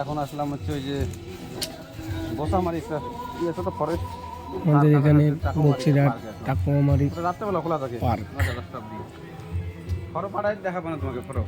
এখন আসলাম হচ্ছে ওই যে বসামারি ইয়েছে তো ফরেস্ট আমাদের এখানে বক্সিরহাট টাকুমারি রাত্রেবেলা খোলা থাকে পার্ক। 9টা-10টা অবধি। ফটো পাঠাই দেখাবো না তোমাকে ফটো।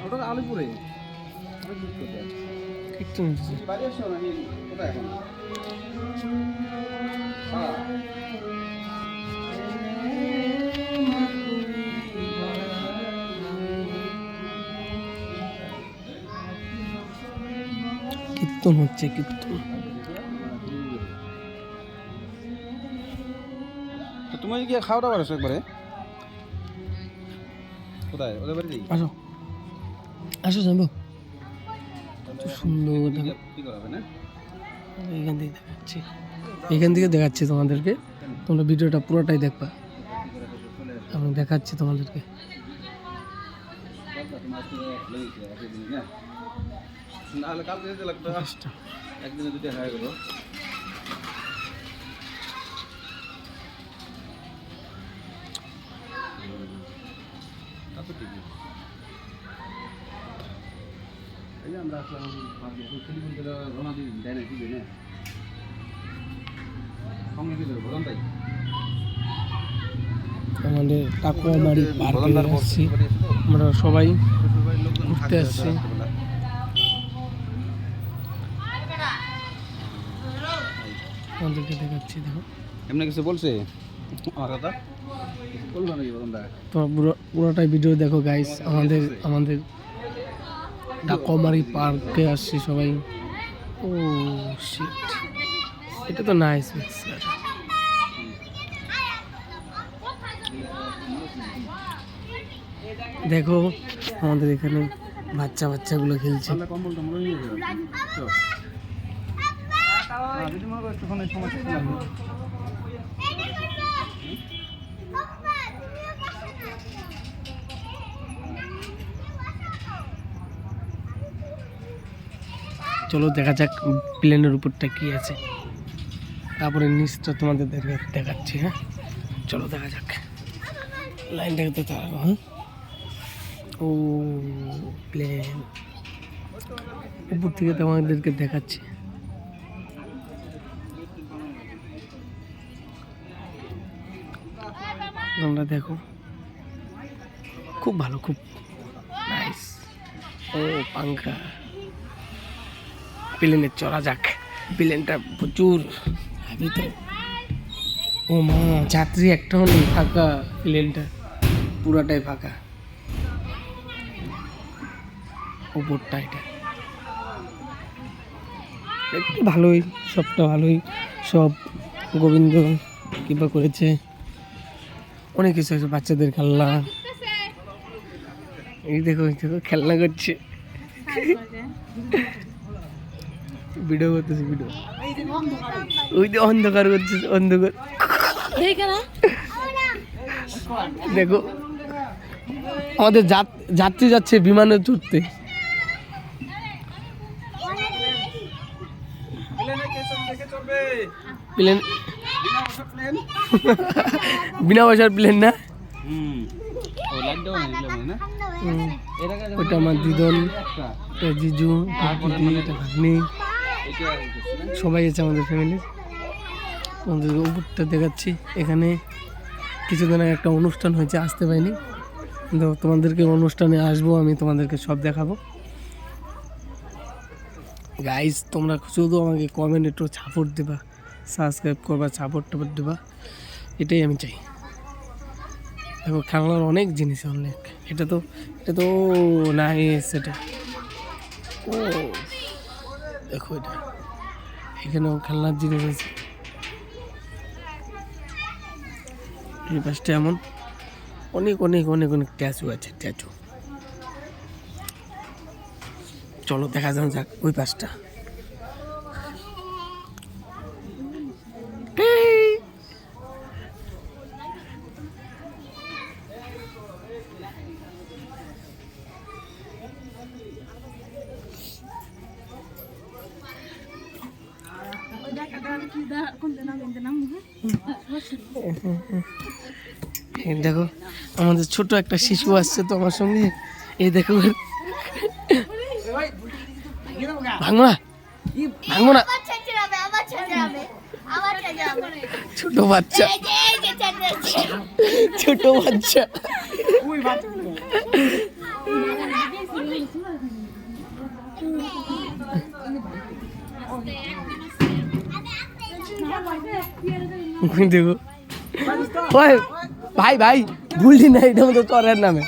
ওটা তো আলিপুরে একটু নিচে। বাইরে আসো না কোথায় এখন কীর্তন হচ্ছে, কীর্তন। তো তুমি কি খাওয়া দাওয়া করেছো একবারে কোথায় ওদের বাড়ি যাই আসো আসো যাবো। কত সুন্দর দেখো। কি করাবে না এখান থেকে দেখাচ্ছি, এখান থেকে দেখাচ্ছি তোমাদেরকে। তোমরা ভিডিওটা পুরোটাই দেখবা, আমি দেখাচ্ছি তোমাদেরকে। নাহলে কালকে যেতে লাগতো একদিনে দুটো হয়ে গেল এই যে আমরা আসলাম রওনা দিই দেয় না কি দেয় না সঙ্গে কি দেবো বলুন তাই আমাদের টাকুমারি পার্কে আসছি, আমরা সবাই ঘুরতে আসছি। আমাদেরকে দেখাচ্ছি, দেখো। এমনি কিছু বলছে আমার কথা বলবো নাকি বলুন দা তো পুরোটাই ভিডিও দেখো গাইস। আমাদের টাকুমারি পার্কে আসছি সবাই। ও শিট, এটা তো নাইস মিক্সার। দেখো আমাদের এখানে বাচ্চাগুলো খেলছে। কম্বল টম্বল নিয়ে যাবে যদি মনে করো একটুখানি সময় থাকতে লাগবে চলো দেখা যাক প্লেনের উপরটা কি আছে, তারপরে নিচটা তোমাদের দেখাচ্ছি। হ্যাঁ চলো দেখা যাক, লাইনটাকে তো থাকবো। হ্যাঁ ও প্লেন উপর থেকে তোমাদেরকে দেখাচ্ছি। তোমরা দেখো, খুব ভালো, খুব নাইস। ও পাঙ্খা, প্লেনে চড়া যাক। প্লেনটা প্রচুর ভিতরে। ও মা, যাত্রী একটাও নেই, ফাঁকা প্লেনটা, পুরাটাই ফাঁকা। উপরটা এটা একটু ভালোই, সবটা ভালোই, সব গোবিন্দ কৃপা করেছে। অনেক কিছু আছে, বাচ্চাদের খেলনা। এই দেখো খেলনা করছে, ভিডিও করতেছে, ভিডিও। ওই যে অন্ধকার করছে, অন্ধকার। দেখো আমাদের যাত্রী যাচ্ছে বিমানে চড়তে। প্লেন বিনা পয়সার প্লেন না। ওটা আমার দিদন, জিজু, দিদি, এটা ভাগ্নি, সবাই আছে আমাদের ফ্যামিলির। আমাদের উপরটা দেখাচ্ছি। এখানে কিছুদিন আগে একটা অনুষ্ঠান হয়েছে, আসতে পারিনি, কিন্তু তোমাদেরকে অনুষ্ঠানে আসবো, আমি তোমাদেরকে সব দেখাবো। গাইজ তোমরা শুধু আমাকে কমেন্ট একটু সাপোর্ট দেবা, সাবস্ক্রাইব করবা, সাপোর্ট দেবা, এটাই আমি চাই। দেখো খেলনার অনেক জিনিস, অনেক। এটা তো নাইস। এটা ও দেখো, এটা এখানেও খেলনার জিনিস আছে। এই পাশটা এমন অনেক অনেক অনেক অনেক স্ট্যাচু আছে, স্ট্যাচু। চলো দেখা যাক ওই পাশটা। এই দেখো আমাদের ছোট একটা শিশু আসছে তো আমার সঙ্গে। এই দেখো ভাঙবো না ভাঙবো না, ছোট বাচ্চা ছোট বাচ্চা। দেখো ওই ভাই ভাই ভুলটি না, এটা মতো চরের নামে।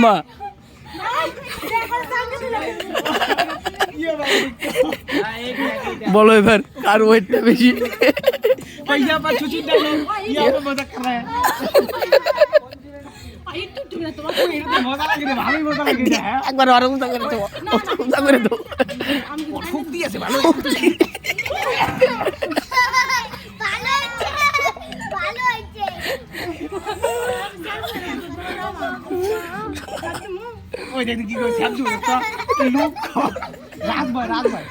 মা বলো এবার কার ওয়েটটা বেশি? একবার আরো উঁচা করে দেবো, উঁচা করে দেবো। শক্তি আছে ভালো। ওই দেখি কি করে সাবজু তো লোক রাজভাই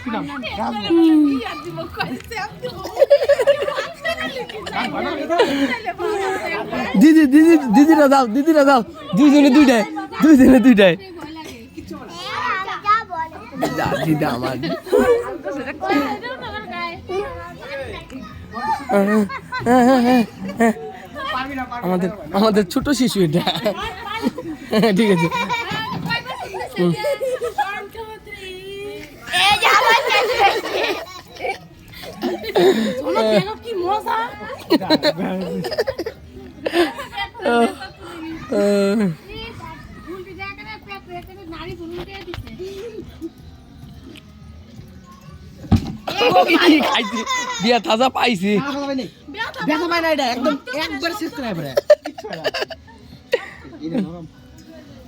দিদি দিদি দিদিরা দাও দুইজনে দুইটাই দিদা আমার আমাদের ছোট শিশু এটা। ঠিক আছে বিয়া তাজা পাইছি একদম একবার শেষ করে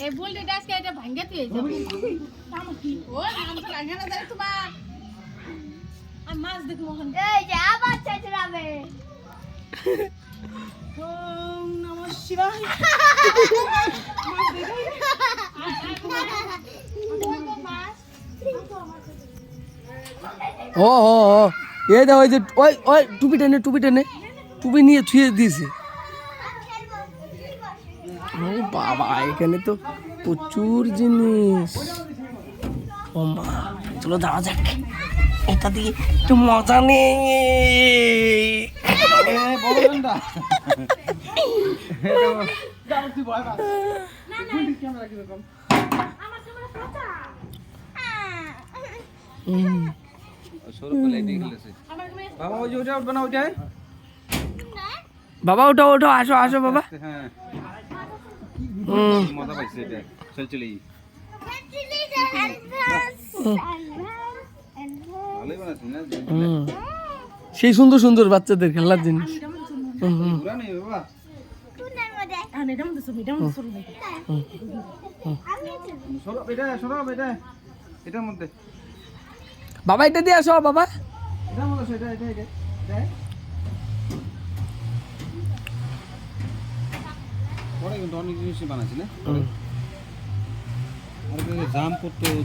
এই বুলটি ডাসকে এটা ভাঙে তুই যাবি ও নাম তো লাগে না জানি তোমার আর মাছ দেখ মোহন এই যে আবার চেঁচড়াবে ওম নমঃ শিবায় ও এই দাও, ওই যে ওই টুপি টেনে টুপি নিয়ে ছুঁয়ে দিয়েছে। ও বাবা, এখানে তো প্রচুর জিনিস। ও মা, চলো যাওয়া যাক, এটা দিয়ে একটু মজা নেই। বাবা ওঠো আসো বাবা। মজা পাইছে এটা চল সেই সুন্দর সুন্দর বাচ্চাদের খেলার জিনিস। বাবা এটা দিয়ে আসো বাবা। অনেক জিনিস বানাচ্ছি না,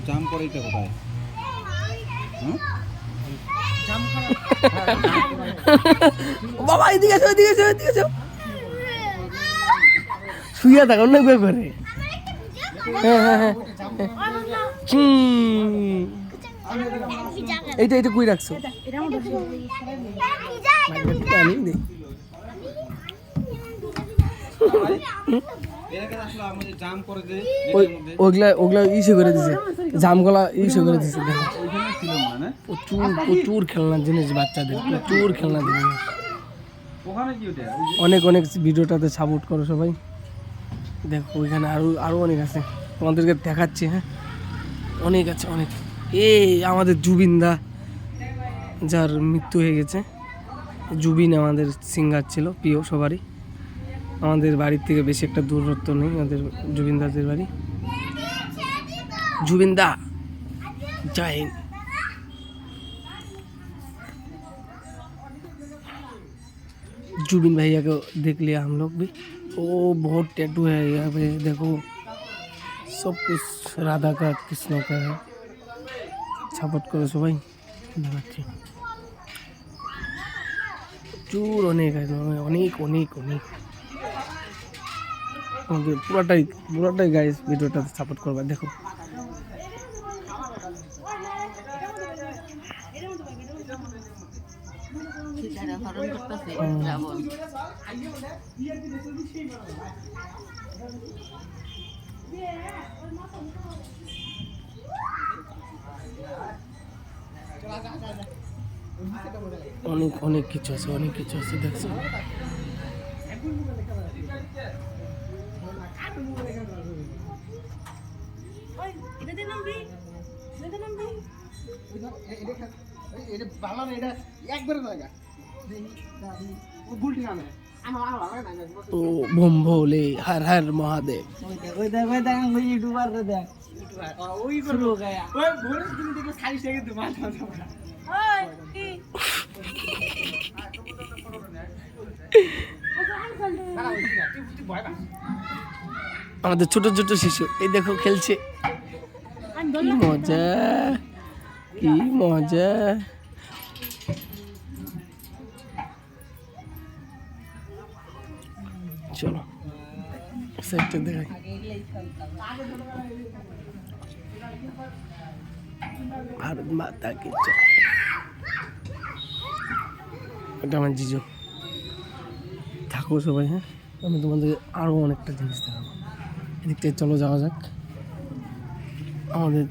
জাম করে এটা কোথায়? বাবা এদিকে আসো শুয়ে থাকো না করে। এইটা কই রাখছো? ওগুলা ইসে করে দিছে, জামগুলা ইসে করে দিছে। প্রচুর খেলনার জিনিস, বাচ্চাদের প্রচুর খেলনার জিনিস। অনেক ভিডিওটাতে সাপোর্ট করো সবাই। দেখো ওইখানে আরো অনেক আছে, তোমাদেরকে দেখাচ্ছি। হ্যাঁ অনেক আছে, অনেক। এই আমাদের জুবিনদা, যার মৃত্যু হয়ে গেছে। জুবিন আমাদের সিঙ্গার ছিল, প্রিয় সবারই। আমাদের বাড়ির থেকে বেশি একটা দূরত্ব নেই আমাদের জুবিনদাদের বাড়ি। জুবিনদা জয় হিন্দ। जुबिन भैया को देख लिया हम लोग भी। ओ बहुत टैटू है यहाँ पे, देखो सब कुछ राधा का कृष्ण का है। सपोर्ट करो सबाई देखाচ্ছি। প্রচুর অনেক অনেক অনেক অনেক আমাদের পুরাটাই গাইস ভিডিওটাতে সাপোর্ট করবা। দেখো অনেক অনেক কিছু আছে, অনেক কিছু আছে দেখছো। তো বোম ভোলে হর হর মহাদেব। আমাদের ছোট ছোট শিশু এই দেখো খেলছে, কি মজা কি মজা। চলো সাইডটা দেখাই। ভারত মাতা কি জয়। এটা আমার জিজু। থাকো সবাই, হ্যাঁ আমি তোমাদের আরো অনেকটা জিনিস দেখাবো। এদিক থেকে চলো যাওয়া যাক। আমাদের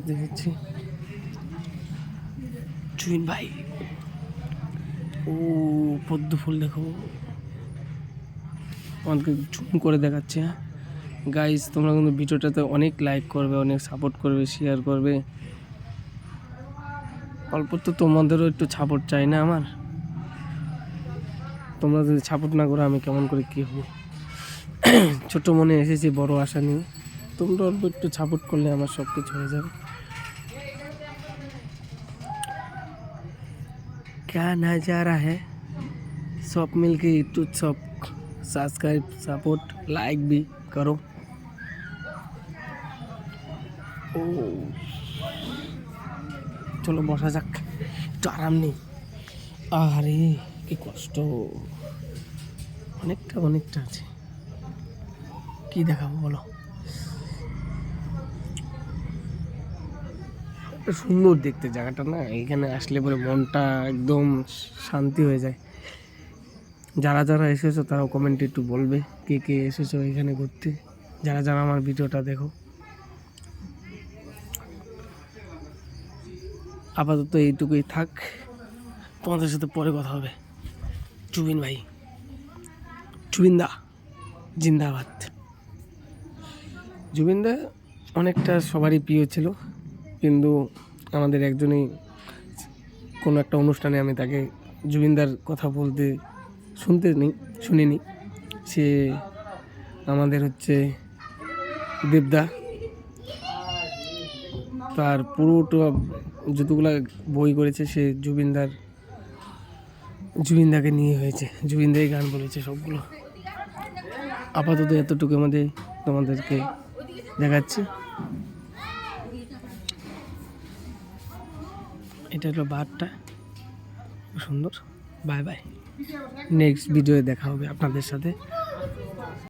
দেখেছি জুবিন ভাই। ও পদ্ম ফুল দেখো, আমাদেরকে জুম করে দেখাচ্ছে। হ্যাঁ গাইস, তোমরা কিন্তু ভিডিওটাতে অনেক লাইক করবে, অনেক সাপোর্ট করবে, শেয়ার করবে। অল্প তো তোমাদেরও একটু সাপোর্ট চাই না আমার? তোমরা যদি সাপোর্ট না করো আমি কেমন করে কী হবো? ছোট মনে এসেছি বড় আশা নিয়ে। তোমরা অল্প একটু সাপোর্ট করলে আমার সব কিছু হয়ে যাবে। क्या नज़ारा है। सब मिलके यूट्यूब सब सब्सक्राइब सपोर्ट लाइक भी करो। ও চলো বসা যাক, একটু আরাম নেই। আরে কি কষ্ট, অনেকটা আছে। কি দেখাবো বলো? সুন্দর দেখতে জায়গাটা না, এখানে আসলে পরে মনটা একদম শান্তি হয়ে যায়। যারা যারা এসেছো তারাও কমেন্টে একটু বলবে কে কে এসেছো এখানে ঘুরতে, যারা যারা আমার ভিডিওটা দেখো। আপাতত এইটুকুই থাক, তোমাদের সাথে পরে কথা হবে। জুবিন ভাই, জুবিনদা জিন্দাবাদ। জুবিনদা অনেকটা সবারই প্রিয় ছিল, কিন্তু আমাদের একজনই কোনো একটা অনুষ্ঠানে আমি তাকে জুবিনদার কথা বলতে শুনিনি। সে আমাদের হচ্ছে দেবদা, তার পুরোটা যতগুলো বই করেছে সে জুবিনদাকে নিয়ে হয়েছে, জুবিনদাই গান বলেছে সবগুলো। আপাতত এতটুকু তোমাদেরকে দেখাচ্ছি। এটা হলো বারটা, সুন্দর। বাই বাই, নেক্সট ভিডিওয়ে দেখা হবে আপনাদের সাথে।